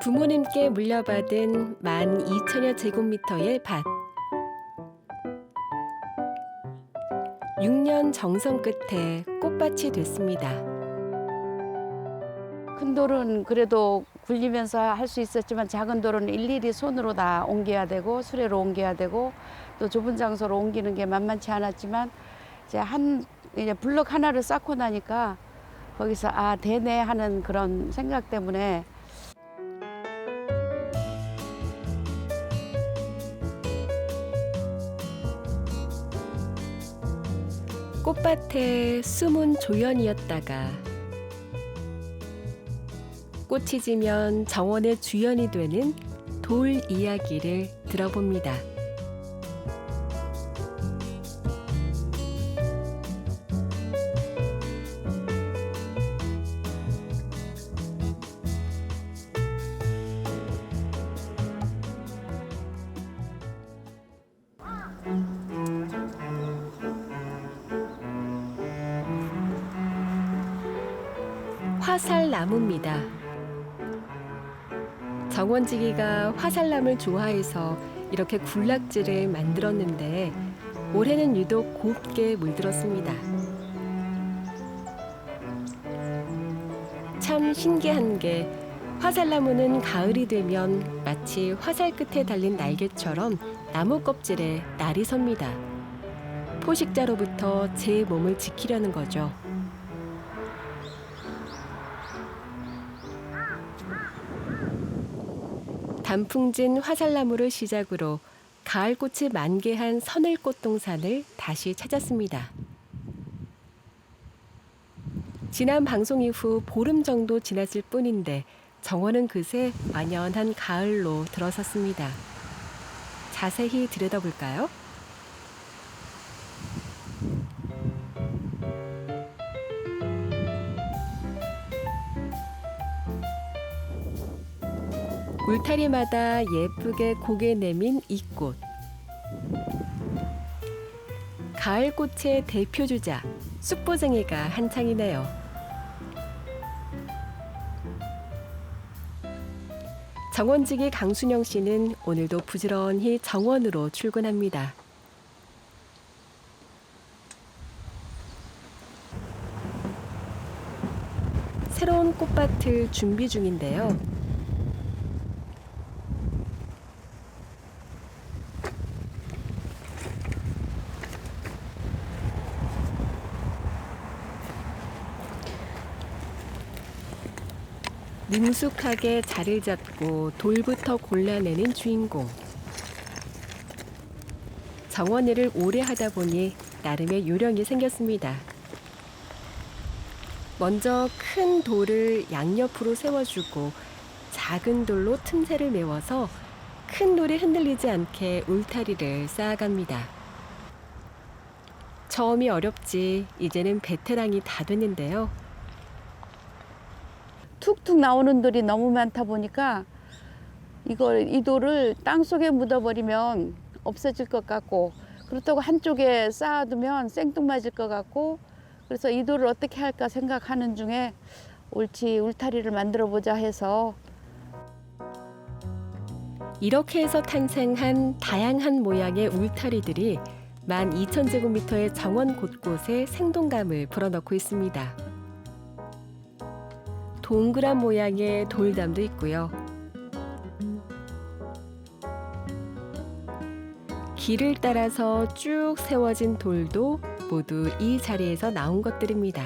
부모님께 물려받은 12,000여 제곱미터의 밭. 6년 정성 끝에 꽃밭이 됐습니다. 큰 돌은 그래도 굴리면서 할 수 있었지만 작은 돌은 일일이 손으로 다 옮겨야 되고 수레로 옮겨야 되고 또 좁은 장소로 옮기는 게 만만치 않았지만 이제 블럭 하나를 쌓고 나니까 거기서 되네 하는 그런 생각 때문에 꽃밭의 숨은 조연이었다가 꽃이 지면 정원의 주연이 되는 돌 이야기를 들어봅니다. 화살나무입니다. 정원지기가 화살나무를 좋아해서 이렇게 군락지를 만들었는데 올해는 유독 곱게 물들었습니다. 참 신기한 게 화살나무는 가을이 되면 마치 화살 끝에 달린 날개처럼 나무 껍질에 날이 섭니다. 포식자로부터 제 몸을 지키려는 거죠. 단풍진 화살나무를 시작으로 가을꽃이 만개한 서늘꽃동산을 다시 찾았습니다. 지난 방송 이후 보름 정도 지났을 뿐인데 정원은 그새 완연한 가을로 들어섰습니다. 자세히 들여다볼까요? 울타리마다 예쁘게 고개 내민 이 꽃. 가을꽃의 대표주자 쑥보쟁이가 한창이네요. 정원지기 강순영 씨는 오늘도 부지런히 정원으로 출근합니다. 새로운 꽃밭을 준비 중인데요. 능숙하게 자리를 잡고 돌부터 골라내는 주인공. 정원 일을 오래 하다 보니 나름의 요령이 생겼습니다. 먼저 큰 돌을 양옆으로 세워주고 작은 돌로 틈새를 메워서 큰 돌이 흔들리지 않게 울타리를 쌓아갑니다. 처음이 어렵지 이제는 베테랑이 다 됐는데요. 툭툭 나오는 돌이 너무 많다 보니까 이 돌을 땅속에 묻어버리면 없어질 것 같고 그렇다고 한쪽에 쌓아두면 생뚱맞을 것 같고 그래서 이 돌을 어떻게 할까 생각하는 중에 옳지 울타리를 만들어 보자 해서 이렇게 해서 탄생한 다양한 모양의 울타리들이 12,000제곱미터의 정원 곳곳에 생동감을 불어넣고 있습니다. 동그란 모양의 돌담도 있고요. 길을 따라서 쭉 세워진 돌도 모두 이 자리에서 나온 것들입니다.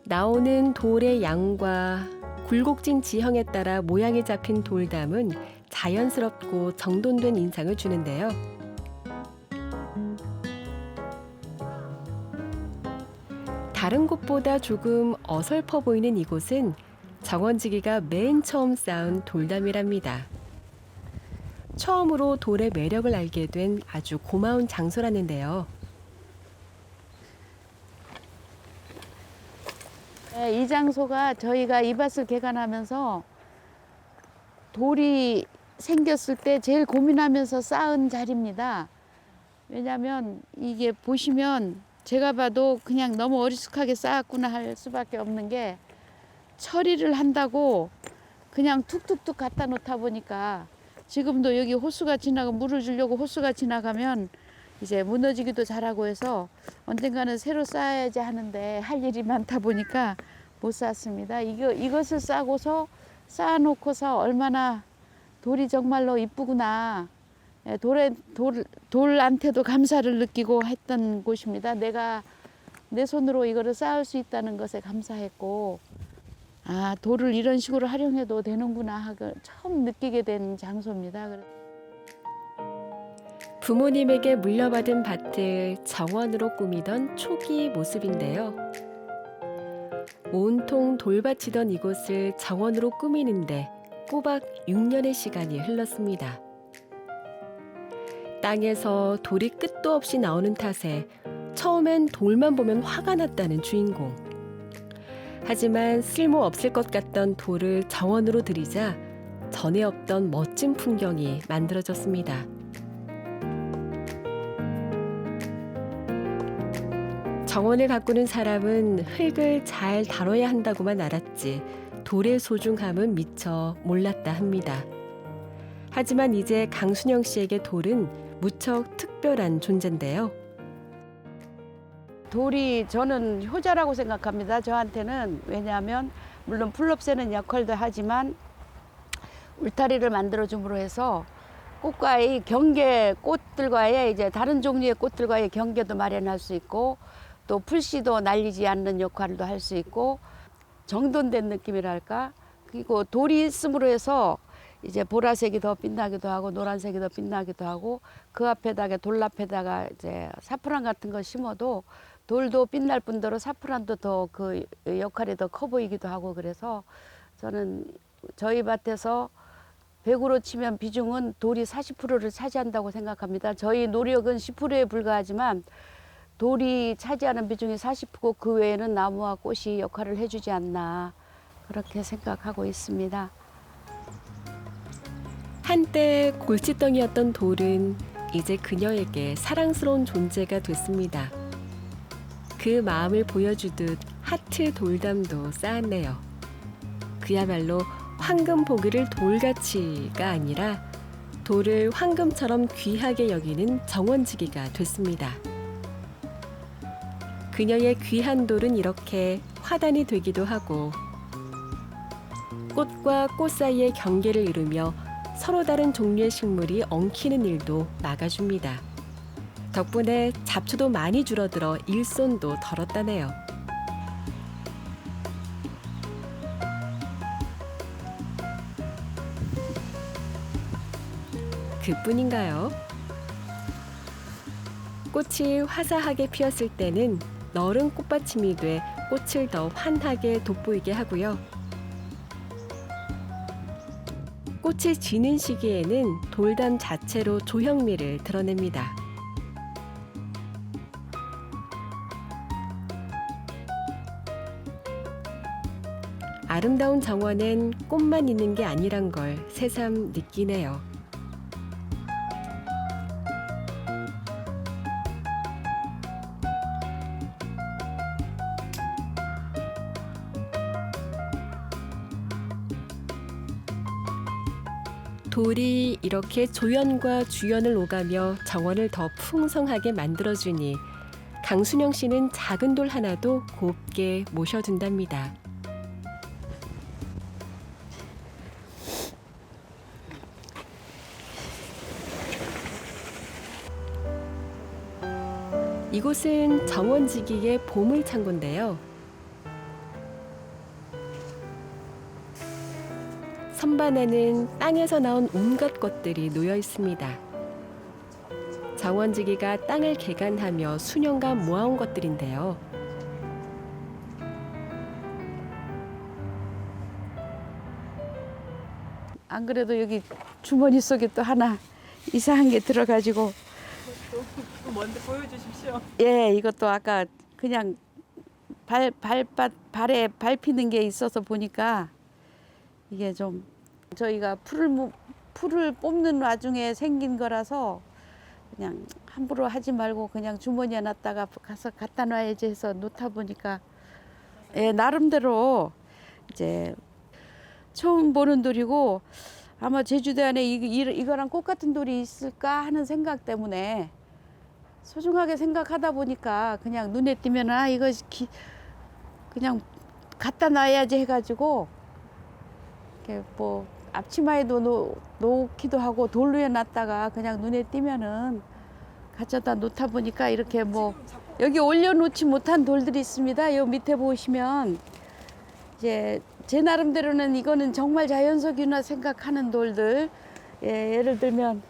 나오는 돌의 양과 굴곡진 지형에 따라 모양이 잡힌 돌담은 자연스럽고 정돈된 인상을 주는데요. 다른 곳보다 조금 어설퍼 보이는 이곳은 정원지기가 맨 처음 쌓은 돌담이랍니다. 처음으로 돌의 매력을 알게 된 아주 고마운 장소라는데요. 이 장소가 저희가 이 밭을 개간하면서 돌이 생겼을 때 제일 고민하면서 쌓은 자리입니다. 왜냐하면 이게 보시면 제가 봐도 그냥 너무 어리숙하게 쌓았구나 할 수밖에 없는 게 처리를 한다고 그냥 툭툭툭 갖다 놓다 보니까 지금도 여기 호수가 물을 주려고 호수가 지나가면 이제 무너지기도 잘하고 해서 언젠가는 새로 쌓아야지 하는데 할 일이 많다 보니까 못 쌓습니다. 이것을 쌓아놓고서 얼마나 돌이 정말로 이쁘구나. 예, 돌한테도 감사를 느끼고 했던 곳입니다. 내가 내 손으로 이거를 쌓을 수 있다는 것에 감사했고, 아, 돌을 이런 식으로 활용해도 되는구나 하고 처음 느끼게 된 장소입니다. 부모님에게 물려받은 밭을 정원으로 꾸미던 초기 모습인데요. 온통 돌밭이던 이곳을 정원으로 꾸미는데 꼬박 6년의 시간이 흘렀습니다. 땅에서 돌이 끝도 없이 나오는 탓에 처음엔 돌만 보면 화가 났다는 주인공. 하지만 쓸모없을 것 같던 돌을 정원으로 들이자 전에 없던 멋진 풍경이 만들어졌습니다. 정원을 가꾸는 사람은 흙을 잘 다뤄야 한다고만 알았지 돌의 소중함은 미처 몰랐다 합니다. 하지만 이제 강순영 씨에게 돌은 무척 특별한 존재인데요. 돌이 저는 효자라고 생각합니다. 저한테는. 왜냐하면 물론 풀럽 새는 역할도 하지만 울타리를 만들어줌으로 해서 꽃과의 경계, 꽃들과의 이제 다른 종류의 꽃들과의 경계도 마련할 수 있고 또 풀씨도 날리지 않는 역할도 할 수 있고 정돈된 느낌이랄까. 그리고 돌이 있음으로 해서 이제 보라색이 더 빛나기도 하고 노란색이 더 빛나기도 하고 그 앞에다가 돌 앞에다가 이제 사프란 같은 거 심어도 돌도 빛날 뿐더러 사프란도 더 그 역할이 더 커 보이기도 하고 그래서 저는 저희 밭에서 100으로 치면 비중은 돌이 40%를 차지한다고 생각합니다. 저희 노력은 10%에 불과하지만 돌이 차지하는 비중이 40%고 그 외에는 나무와 꽃이 역할을 해주지 않나 그렇게 생각하고 있습니다. 한때 골칫덩이였던 돌은 이제 그녀에게 사랑스러운 존재가 됐습니다. 그 마음을 보여주듯 하트 돌담도 쌓았네요. 그야말로 황금 보기를 돌같이가 아니라 돌을 황금처럼 귀하게 여기는 정원지기가 됐습니다. 그녀의 귀한 돌은 이렇게 화단이 되기도 하고 꽃과 꽃 사이의 경계를 이루며 서로 다른 종류의 식물이 엉키는 일도 막아줍니다. 덕분에 잡초도 많이 줄어들어 일손도 덜었다네요. 그뿐인가요? 꽃이 화사하게 피었을 때는 너른 꽃받침이 돼 꽃을 더 환하게 돋보이게 하고요. 꽃이 지는 시기에는 돌담 자체로 조형미를 드러냅니다. 아름다운 정원엔 꽃만 있는 게 아니란 걸 새삼 느끼네요. 돌이 이렇게 조연과 주연을 오가며 정원을 더 풍성하게 만들어주니 강순영 씨는 작은 돌 하나도 곱게 모셔둔답니다. 이곳은 정원지기의 보물창고인데요. 선반에는 땅에서 나온 온갖 것들이 놓여 있습니다. 정원지기가 땅을 개간하며 수년간 모아온 것들인데요. 안 그래도 여기 주머니 속에 또 하나 이상한 게 들어가지고 먼저 보여주십시오. 예, 이것도 아까 그냥 발에 밟히는 게 있어서 보니까 이게 좀 저희가 풀을 뽑는 와중에 생긴 거라서 그냥 함부로 하지 말고 그냥 주머니에 놨다가 가서 갖다 놔야지 해서 놓다 보니까 예, 나름대로 이제 처음 보는 돌이고 아마 제주도 안에 이거랑 똑같은 돌이 있을까 하는 생각 때문에 소중하게 생각하다 보니까 그냥 눈에 띄면 아 이거 그냥 갖다 놔야지 해가지고 이렇게 뭐 앞치마에도 놓기도 하고 돌 위에 놨다가 그냥 눈에 띄면은 가져다 놓다 보니까 이렇게 뭐 여기 올려놓지 못한 돌들이 있습니다. 요 밑에 보시면 이제 제 나름대로는 이거는 정말 자연석이나 생각하는 돌들. 예, 예를 들면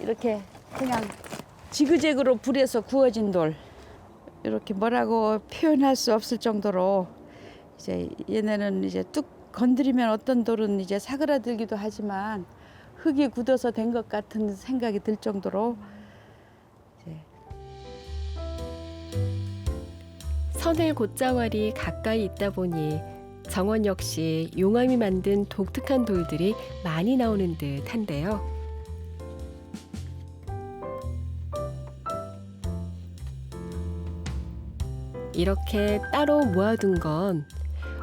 이렇게 그냥 지그재그로 불에서 구워진 돌. 이렇게 뭐라고 표현할 수 없을 정도로 이제 얘네는 이제 뚝 건드리면 어떤 돌은 이제 사그라들기도 하지만 흙이 굳어서 된 것 같은 생각이 들 정도로 이제 선을 곶자왈이 가까이 있다 보니 정원 역시 용암이 만든 독특한 돌들이 많이 나오는 듯 한데요. 이렇게 따로 모아둔 건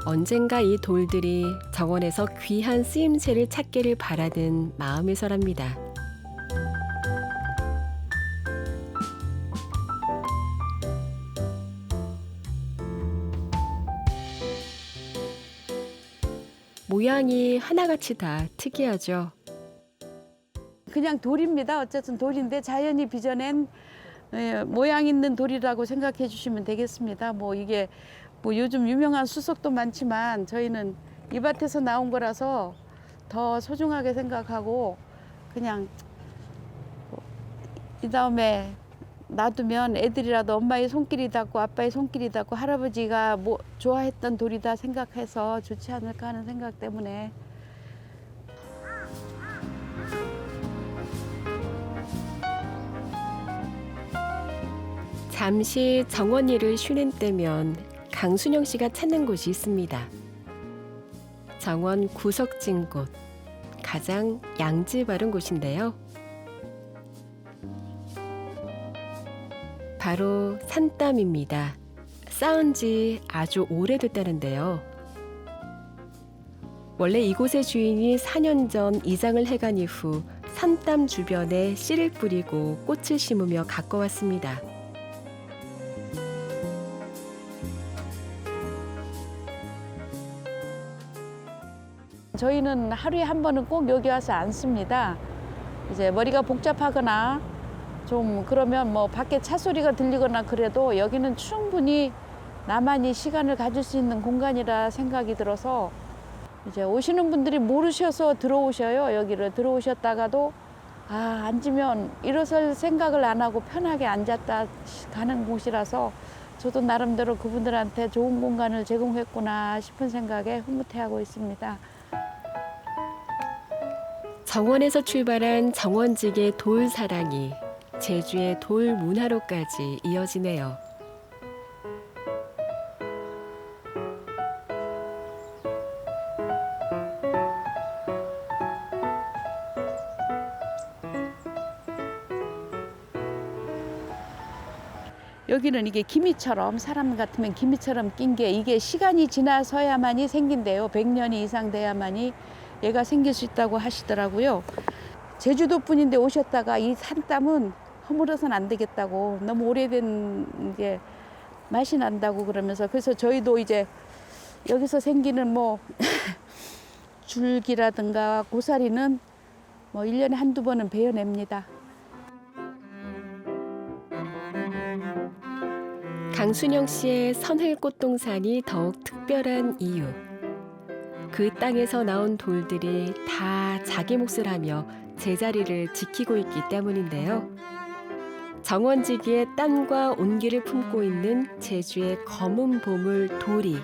언젠가 이 돌들이 정원에서 귀한 쓰임새를 찾기를 바라는 마음에서랍니다. 모양이 하나같이 다 특이하죠. 그냥 돌입니다. 어쨌든 돌인데 자연이 빚어낸 모양 있는 돌이라고 생각해 주시면 되겠습니다. 뭐 이게 뭐 요즘 유명한 수석도 많지만 저희는 이 밭에서 나온 거라서 더 소중하게 생각하고 그냥 이 다음에 놔두면 애들이라도 엄마의 손길이 닿고 아빠의 손길이 닿고 할아버지가 뭐 좋아했던 돌이다 생각해서 좋지 않을까 하는 생각 때문에 잠시 정원 일을 쉬는 때면 강순영 씨가 찾는 곳이 있습니다. 정원 구석진 곳, 가장 양지 바른 곳인데요. 바로 산담입니다. 쌓은 지 아주 오래됐다는데요. 원래 이곳의 주인이 4년 전 이장을 해간 이후 산담 주변에 씨를 뿌리고 꽃을 심으며 가꿔왔습니다. 저희는 하루에 한 번은 꼭 여기 와서 앉습니다. 이제 머리가 복잡하거나 좀 그러면 뭐 밖에 차 소리가 들리거나 그래도 여기는 충분히 나만이 시간을 가질 수 있는 공간이라 생각이 들어서 이제 오시는 분들이 모르셔서 들어오셔요. 여기를 들어오셨다가도 아 앉으면 일어설 생각을 안 하고 편하게 앉았다 가는 곳이라서 저도 나름대로 그분들한테 좋은 공간을 제공했구나 싶은 생각에 흐뭇해하고 있습니다. 정원에서 출발한 정원직의 돌 사랑이 제주의 돌 문화로까지 이어지네요. 여기는 이게 기미처럼 사람 같으면 기미처럼 낀 게 이게 시간이 지나서야만이 생긴대요. 100년이 이상 돼야만이 얘가 생길 수 있다고 하시더라고요. 제주도 분인데 오셨다가 이 산땀은 허물어서는 안 되겠다고 너무 오래된 게 맛이 난다고 그러면서 그래서 저희도 이제 여기서 생기는 뭐 줄기라든가 고사리는 뭐 1년에 한두 번은 베어냅니다. 강순영 씨의 선을꽃동산이 더욱 특별한 이유. 그 땅에서 나온 돌들이 다 자기 몫을 하며 제자리를 지키고 있기 때문인데요. 정원지기의 땀과 온기를 품고 있는 제주의 검은 보물 돌이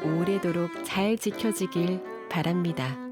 오래도록 잘 지켜지길 바랍니다.